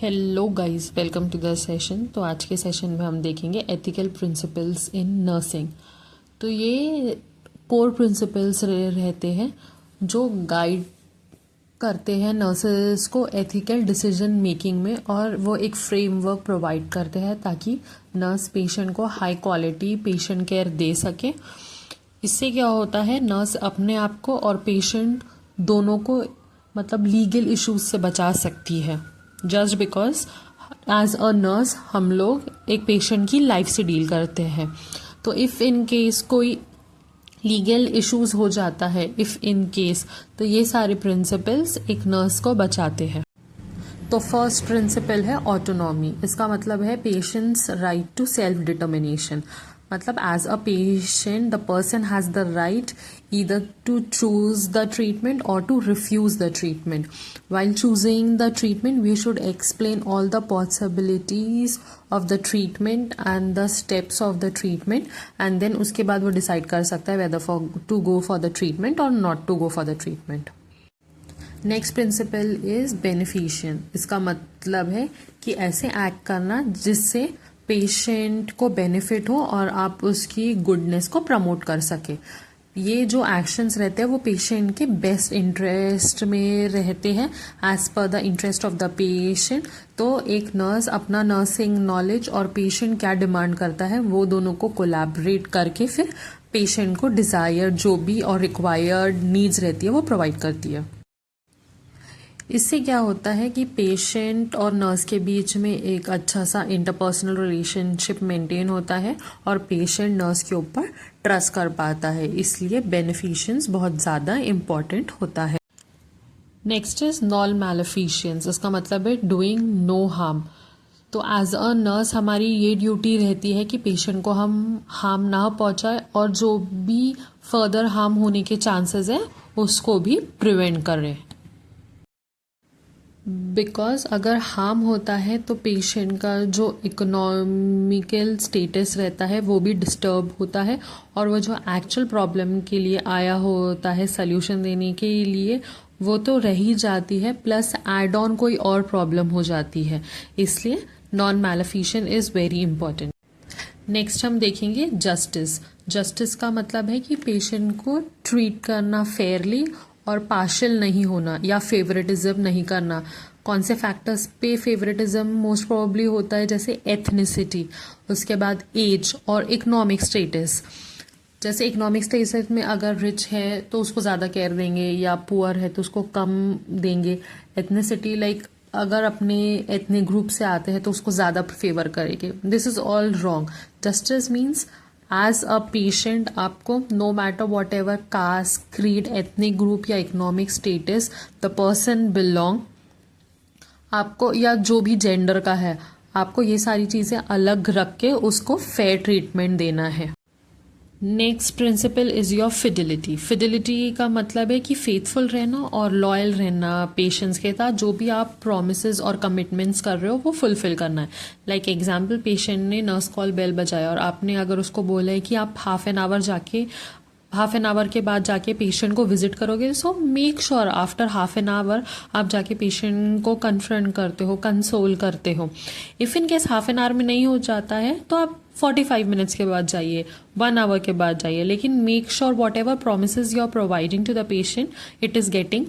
Hello guys, welcome to the session. तो आज के सेशन में हम देखेंगे एथिकल प्रिंसिपल्स इन नर्सिंग। तो ये कोर प्रिंसिपल्स रहते हैं जो गाइड करते हैं नर्सेस को एथिकल डिसीजन मेकिंग में, और वो एक फ्रेमवर्क प्रोवाइड करते हैं ताकि नर्स पेशेंट को हाई क्वालिटी पेशेंट केयर दे सके। इससे क्या होता है, नर्स अपने आप को और पेशेंट दोनों को मतलब लीगल इश्यूज से बचा सकती है। Just because as a nurse हम लोग एक पेशेंट की लाइफ से डील करते हैं। तो इफ़ इन केस कोई लीगल इश्यूज हो जाता है, इफ़ इन केस, तो ये सारे प्रिंसिपल्स एक नर्स को बचाते हैं। तो फर्स्ट प्रिंसिपल है ऑटोनॉमी। इसका मतलब है patient's right to self determination. मतलब as a patient the person has the right either to choose the treatment or to refuse the treatment. While choosing the treatment, we should explain all the possibilities of the treatment and the steps of the treatment, and then उसके बाद वो decide कर सकता है whether to go for the treatment or not to go for the treatment. Next principle is beneficence. इसका मतलब है कि ऐसे एक्ट करना जिससे पेशेंट को बेनिफिट हो और आप उसकी गुडनेस को प्रमोट कर सके। ये जो एक्शंस रहते हैं वो पेशेंट के बेस्ट इंटरेस्ट में रहते हैं, as per the interest of the patient. तो एक नर्स अपना नर्सिंग नॉलेज और पेशेंट क्या डिमांड करता है वो दोनों को कोलैबोरेट करके फिर पेशेंट को डिजायर जो भी और रिक्वायर्ड नीड्स रहती है वो प्रोवाइड करती है। इससे क्या होता है कि पेशेंट और नर्स के बीच में एक अच्छा सा इंटरपर्सनल रिलेशनशिप मेंटेन होता है और पेशेंट नर्स के ऊपर ट्रस्ट कर पाता है। इसलिए बेनिफिशियंस बहुत ज़्यादा इम्पॉर्टेंट होता है। Next is non maleficence. इसका मतलब है डूइंग नो हार्म। तो एज अ नर्स हमारी ये ड्यूटी रहती है कि पेशेंट को हम हार्म ना पहुंचाए और जो भी फर्दर हार्म होने के चांसेस है उसको भी प्रिवेंट करें। बिकॉज अगर हार्म होता है तो पेशेंट का जो इकोनॉमिकल स्टेटस रहता है वो भी डिस्टर्ब होता है, और वो जो एक्चुअल प्रॉब्लम के लिए आया होता है सल्यूशन देने के लिए वो तो रह ही जाती है, प्लस एड ऑन कोई और प्रॉब्लम हो जाती है। इसलिए non maleficent is very important. Next हम देखेंगे जस्टिस। जस्टिस का मतलब है कि पेशेंट को ट्रीट करना फेयरली और पार्शियल नहीं होना या फेवरेटिज्म नहीं करना। कौन से फैक्टर्स पे फेवरेटिज्म मोस्ट प्रोबेबली होता है, जैसे एथनिसिटी, उसके बाद एज और इकोनॉमिक स्टेटस। जैसे इकोनॉमिक स्टेटस में अगर रिच है तो उसको ज़्यादा केयर देंगे, या पुअर है तो उसको कम देंगे। एथनिसिटी लाइक अगर अपने एथनिक ग्रुप से आते हैं तो उसको ज़्यादा फेवर करेंगे। This is all wrong. Justice means as a patient आपको no matter what ever caste, creed, ethnic group या economic status the person belong, आपको या जो भी जेंडर का है, आपको ये सारी चीज़ें अलग रख के उसको फेयर ट्रीटमेंट देना है। Next principle is your fidelity. Fidelity का मतलब है कि फेथफुल रहना और लॉयल रहना पेशेंट्स के साथ। जो भी आप प्रोमिसेस और कमिटमेंट्स कर रहे हो वो फुलफिल करना है। लाइक एग्जाम्पल, पेशेंट ने नर्स कॉल बेल बजाया और आपने अगर उसको बोला है कि आप हाफ एन आवर के बाद जाके पेशेंट को विजिट करोगे, so make sure after half an hour आप जाके पेशेंट को कन्फ्रंट करते हो, कंसोल करते हो। If in case half an hour में नहीं हो जाता है तो आप 45 मिनट्स के बाद जाइए, 1 आवर के बाद जाइए, लेकिन make sure whatever promises you are providing to the patient it is getting.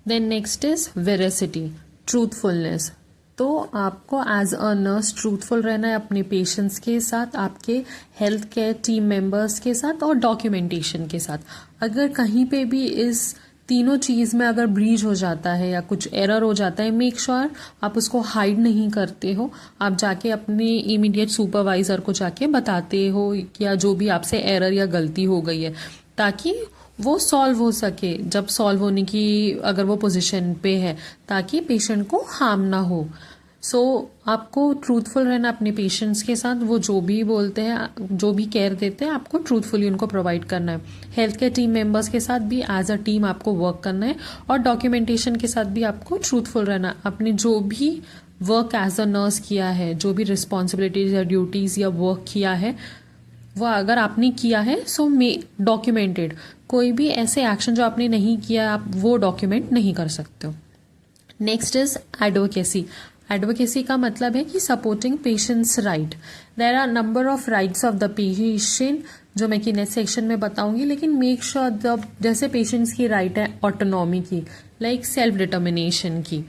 Then next is veracity, truthfulness. तो आपको एज अ नर्स ट्रूथफुल रहना है अपने पेशेंट्स के साथ, आपके हेल्थ केयर टीम मेंबर्स के साथ और डॉक्यूमेंटेशन के साथ। अगर कहीं पे भी इस तीनों चीज़ में अगर ब्रीच हो जाता है या कुछ एरर हो जाता है, मेक श्योर आप उसको हाइड नहीं करते हो, आप जाके अपने इमीडिएट सुपरवाइजर को जाके बताते हो या जो भी आपसे एरर या गलती हो गई है, ताकि वो सॉल्व हो सके जब सॉल्व होने की अगर वो पोजीशन पे है, ताकि पेशेंट को हार्म ना हो। सो आपको ट्रूथफुल रहना अपने पेशेंट्स के साथ। वो जो भी बोलते हैं, जो भी केयर देते हैं, आपको ट्रूथफुली उनको प्रोवाइड करना है। हेल्थ केयर टीम मेंबर्स के साथ भी एज अ टीम आपको वर्क करना है, और डॉक्यूमेंटेशन के साथ भी आपको ट्रूथफुल रहना। अपने जो भी वर्क एज अ नर्स किया है, जो भी रिस्पॉन्सिबिलिटीज या ड्यूटीज़ या वर्क किया है, वो अगर आपने किया है सो डॉक्यूमेंटेड। कोई भी ऐसे एक्शन जो आपने नहीं किया आप वो डॉक्यूमेंट नहीं कर सकते हो। Next is advocacy. एडवोकेसी का मतलब है कि supporting patients right. There are number of rights of the patient जो मैं कि नेक्स्ट सेक्शन में बताऊंगी, लेकिन मेक श्योर द जैसे पेशेंट्स की राइट है ऑटोनॉमी की, लाइक सेल्फ डिटर्मिनेशन की।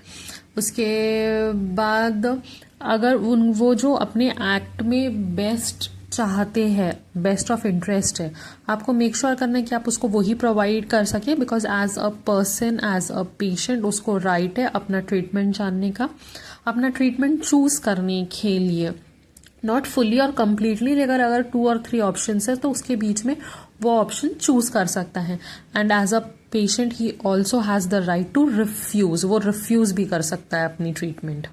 उसके बाद अगर वो जो अपने एक्ट में बेस्ट चाहते हैं, बेस्ट ऑफ इंटरेस्ट है, आपको मेक श्योर करना है कि आप उसको वही प्रोवाइड कर सके, because as a person, as a patient उसको राइट है अपना ट्रीटमेंट जानने का, अपना ट्रीटमेंट चूज करने के लिए, नॉट फुली और कम्प्लीटली, लेकिन अगर 2 और 3 ऑप्शन है तो उसके बीच में वो ऑप्शन चूज कर सकता है। And as a patient he also has the right to refuse, वो रिफ्यूज भी कर सकता है अपनी treatment.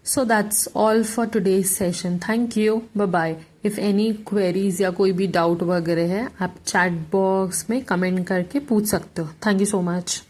So that's all for today's session. Thank you. Bye bye. If any queries या कोई भी डाउट वगैरह है, आप चैट बॉक्स में कमेंट करके पूछ सकते हो. Thank you so much.